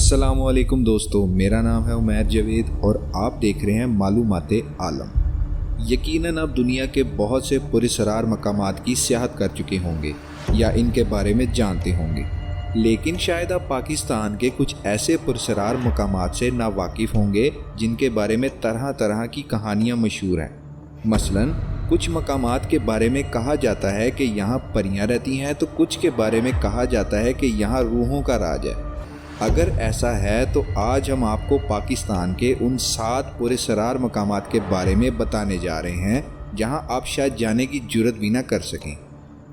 अस्सलाम वालेकुम दोस्तों, मेरा नाम है उमैर जवेद और आप देख रहे हैं मालूमाते आलम। यकीनन आप दुनिया के बहुत से पुरस्रार मकामात की सियाहत कर चुके होंगे या इनके बारे में जानते होंगे, लेकिन शायद आप पाकिस्तान के कुछ ऐसे पुरस्रार मकामात से नावाकिफ़ होंगे जिनके बारे में तरह तरह की कहानियाँ मशहूर हैं। मसलन कुछ मकामात के बारे में कहा जाता है कि यहाँ परियाँ रहती हैं, तो कुछ के बारे में कहा जाता है कि यहाँ रूहों का राज है। अगर ऐसा है तो आज हम आपको पाकिस्तान के उन 7 पुरस्रार मकामात के बारे में बताने जा रहे हैं जहां आप शायद जाने की जुर्रत भी ना कर सकें।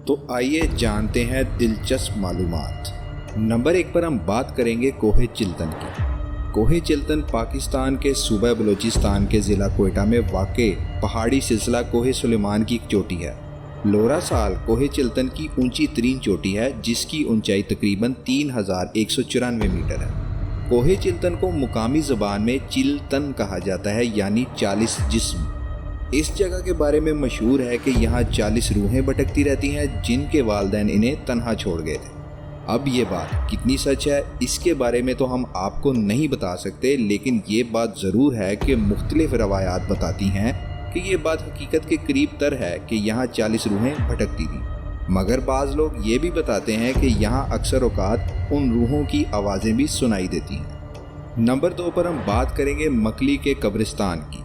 तो आइए जानते हैं दिलचस्प मालूमात। नंबर 1 पर हम बात करेंगे कोहे चिल्तन की। कोहे चिल्तन पाकिस्तान के सूबा बलूचिस्तान के ज़िला कोयटा में वाक़ पहाड़ी सिलसिला कोहे सुलेमान की एक चोटी है। लोरा साल कोहे चिल्तन की ऊंची तरीन चोटी है जिसकी ऊंचाई तकरीबन 3194 मीटर है। कोहे चिल्तन को मुकामी ज़बान में चिल्तन कहा जाता है, यानी 40 जिस्म। इस जगह के बारे में मशहूर है कि यहाँ 40 रूहें भटकती रहती हैं जिनके वालिदैन इन्हें तन्हा छोड़ गए थे। अब ये बात कितनी सच है इसके बारे में तो हम आपको नहीं बता सकते, लेकिन ये बात ज़रूर है कि मुख्तलिफ रवायात बताती हैं कि ये बात हकीकत के करीब तर है कि यहाँ 40 रूहें भटकती थीं। मगर बाज़ लोग ये भी बताते हैं कि यहाँ अक्सर औक़ात उन रूहों की आवाज़ें भी सुनाई देती हैं। नंबर 2 पर हम बात करेंगे मकली के कब्रिस्तान की।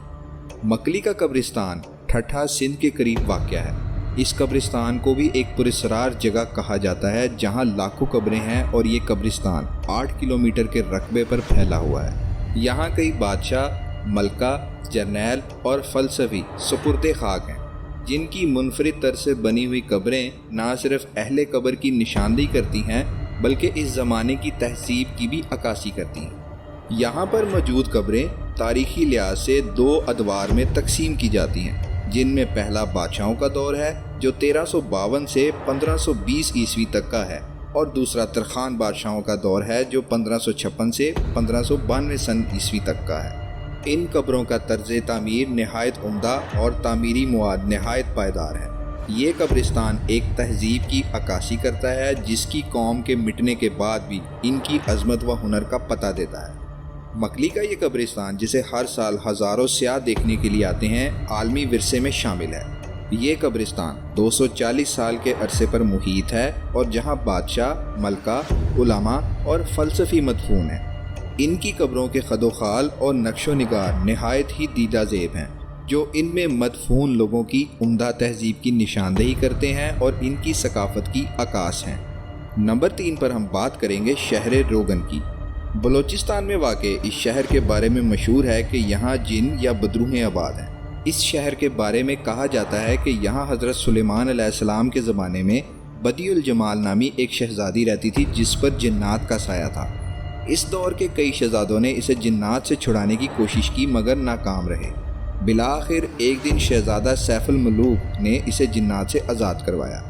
मकली का कब्रिस्तान ठट्ठा सिंध के करीब वाक़या है। इस कब्रिस्तान को भी एक पुरस्रार जगह कहा जाता है जहाँ लाखों कब्रें हैं और ये कब्रिस्तान 8 किलोमीटर के रकबे पर फैला हुआ है। यहाँ कई बादशाह, मलका, जर्नैल और फ़लसफ़ी सुपुर्दे खाक हैं जिनकी मुनफरिद तर से बनी हुई कब्रें ना सिर्फ अहले कब्र की निशानदेही करती हैं बल्कि इस ज़माने की तहज़ीब की भी अक्कासी करती हैं। यहाँ पर मौजूद कब्रें तारीख़ी लिहाज से 2 अदवार में तकसीम की जाती हैं, जिनमें पहला बादशाहों का दौर है जो 1352 से 1520 ईस्वी तक का है और दूसरा तरखान बादशाहों का दौर है जो 1556 से 1592 सन ईस्वी तक का है। इन कब्रों का तर्ज तामीर नहायत उम्दा और तामीरी मवाद नहायत पायदार है। ये कब्रिस्तान एक तहज़ीब की अक्कासी करता है जिसकी कौम के मिटने के बाद भी इनकी अज़मत व हुनर का पता देता है। मकली का ये कब्रिस्तान, जिसे हर साल हज़ारों सियाह देखने के लिए आते हैं, आलमी विरसे में शामिल है। ये कब्रिस्तान 240 साल के अरसे पर मुहीत है और जहाँ बादशाह, मलका, उलमा और फ़लसफ़ी मदफून हैं। इनकी कब्रों के खदोखाल और नक्शो निगार नहायत ही दीदा ज़ेब हैं जो इनमें मदफून लोगों की उम्दा तहज़ीब की निशानदेही करते हैं और इनकी सकाफ़त की अक्कास हैं। नंबर 3 पर हम बात करेंगे शहर रोगन की। बलूचिस्तान में वाक़े इस शहर के बारे में मशहूर है कि यहाँ जिन या बदरूहें आबाद हैं। इस शहर के बारे में कहा जाता है कि यहाँ हज़रत सुलेमान अलैहिस्सलाम के ज़माने में बदियुल जमाल नामी एक शहज़ादी रहती थी जिस पर जिन्नात का साया था। इस दौर के कई शहजादों ने इसे जिन्नात से छुड़ाने की कोशिश की मगर नाकाम रहे। बिलाखिर एक दिन शहजादा सैफुल मलूक ने इसे जिन्नात से आज़ाद करवाया,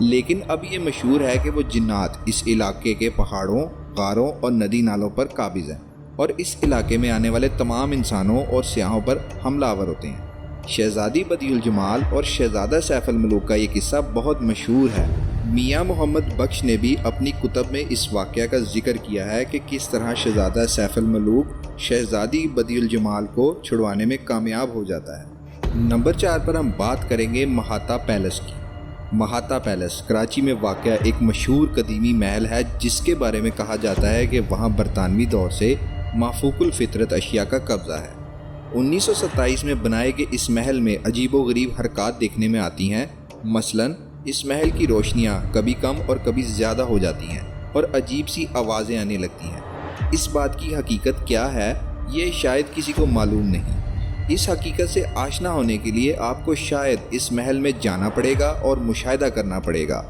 लेकिन अब ये मशहूर है कि वो जिन्नात इस इलाके के पहाड़ों, गारों और नदी नालों पर काबिज़ हैं और इस इलाके में आने वाले तमाम इंसानों और सियाहों पर हमलावर होते हैं। शहजादी बदियुल जमाल और शहजादा सैफुल मलूक का ये किस्सा बहुत मशहूर है। मियाँ मोहम्मद बख्श ने भी अपनी कुतब में इस वाक़या का जिक्र किया है कि किस तरह शहजादा सैफुल मलूक शहजादी बदियुल जमाल को छुड़वाने में कामयाब हो जाता है। नंबर 4 पर हम बात करेंगे महाता पैलेस की। महाता पैलेस कराची में वाक़या एक मशहूर कदीमी महल है जिसके बारे में कहा जाता है कि वहाँ बरतानवी दौर से माफूकुल फितरत अशिया का कब्ज़ा है। 1927 में बनाए गए इस महल में अजीबो गरीब हरकत देखने में आती हैं। मसलन इस महल की रोशनियाँ कभी कम और कभी ज़्यादा हो जाती हैं और अजीब सी आवाज़ें आने लगती हैं। इस बात की हकीकत क्या है ये शायद किसी को मालूम नहीं। इस हकीकत से आशना होने के लिए आपको शायद इस महल में जाना पड़ेगा और मुशाहिदा करना पड़ेगा।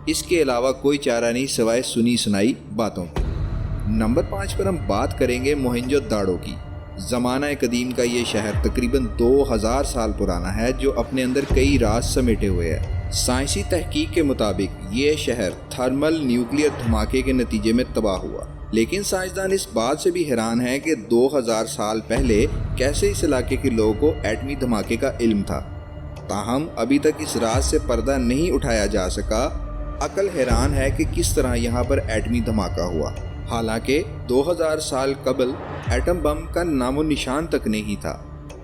इसके अलावा कोई चारा नहीं सिवाय सुनी सुनाई बातों की। नंबर 5 पर हम बात करेंगे मोहनजोदाड़ो की। ज़माना कदीम का ये शहर तकरीबन 2000 साल पुराना है जो अपने अंदर कई राज समेटे हुए है। साइंसी तहकीक के मुताबिक ये शहर थर्मल न्यूक्लियर धमाके के नतीजे में तबाह हुआ, लेकिन साइंसदान इस बात से भी हैरान हैं कि 2000 साल पहले कैसे इस इलाके के लोगों को एटमी धमाके का इल्म था। ताहम अभी तक इस राज से पर्दा नहीं उठाया जा सका। अकल हैरान है कि किस तरह यहाँ पर एटमी धमाका हुआ। حالانکہ 2000 سال قبل ایٹم بم کا نام و نشان تک نہیں تھا۔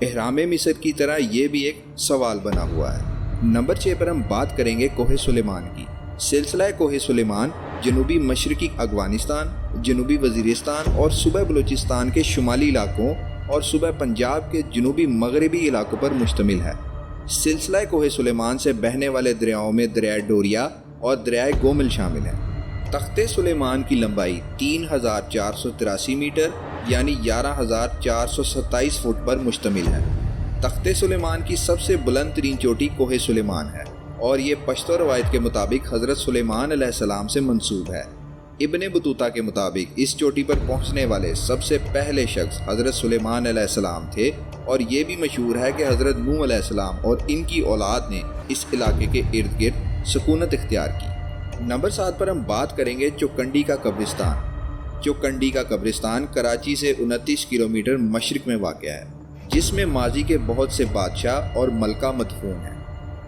اہرام مصر کی طرح یہ بھی ایک سوال بنا ہوا ہے۔ نمبر 6 پر ہم بات کریں گے کوہ سلیمان کی۔ سلسلہ کوہ سلیمان جنوبی مشرقی افغانستان، جنوبی وزیرستان اور صوبہ بلوچستان کے شمالی علاقوں اور صوبہ پنجاب کے جنوبی مغربی علاقوں پر مشتمل ہے۔ سلسلہ کوہ سلیمان سے بہنے والے دریاؤں میں دریائے ڈوریا اور دریائے گومل شامل ہیں۔ تخت سلیمان کی لمبائی 3483 میٹر یعنی 11427 فٹ پر مشتمل ہے۔ تخت سلیمان کی سب سے بلند ترین چوٹی کوہ سلیمان ہے اور یہ پشتو روایت کے مطابق حضرت سلیمان علیہ السلام سے منسوب ہے۔ ابن بطوطہ کے مطابق اس چوٹی پر پہنچنے والے سب سے پہلے شخص حضرت سلیمان علیہ السلام تھے، اور یہ بھی مشہور ہے کہ حضرت نوح علیہ السلام اور ان کی اولاد نے اس علاقے کے ارد گرد سکونت اختیار کی۔ نمبر 7 پر ہم بات کریں گے چوکنڈی کا قبرستان۔ چوکنڈی کا قبرستان کراچی سے 29 کلومیٹر مشرق میں واقع ہے، جس میں ماضی کے بہت سے بادشاہ اور ملکہ مدفون ہیں۔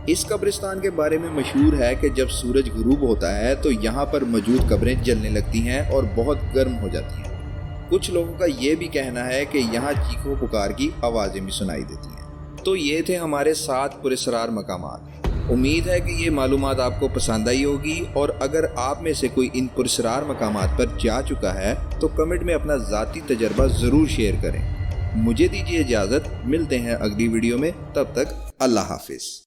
اس قبرستان کے بارے میں مشہور ہے کہ جب سورج غروب ہوتا ہے تو یہاں پر موجود قبریں جلنے لگتی ہیں اور بہت گرم ہو جاتی ہیں۔ کچھ لوگوں کا یہ بھی کہنا ہے کہ یہاں چیخو پکار کی آوازیں بھی سنائی دیتی ہیں۔ تو یہ تھے ہمارے 7 پراسرار مقامات۔ امید ہے کہ یہ معلومات آپ کو پسند آئی ہوگی، اور اگر آپ میں سے کوئی ان پراسرار مقامات پر جا چکا ہے تو کمنٹ میں اپنا ذاتی تجربہ ضرور شیئر کریں۔ مجھے دیجیے اجازت، ملتے ہیں اگلی ویڈیو میں، تب تک اللہ حافظ۔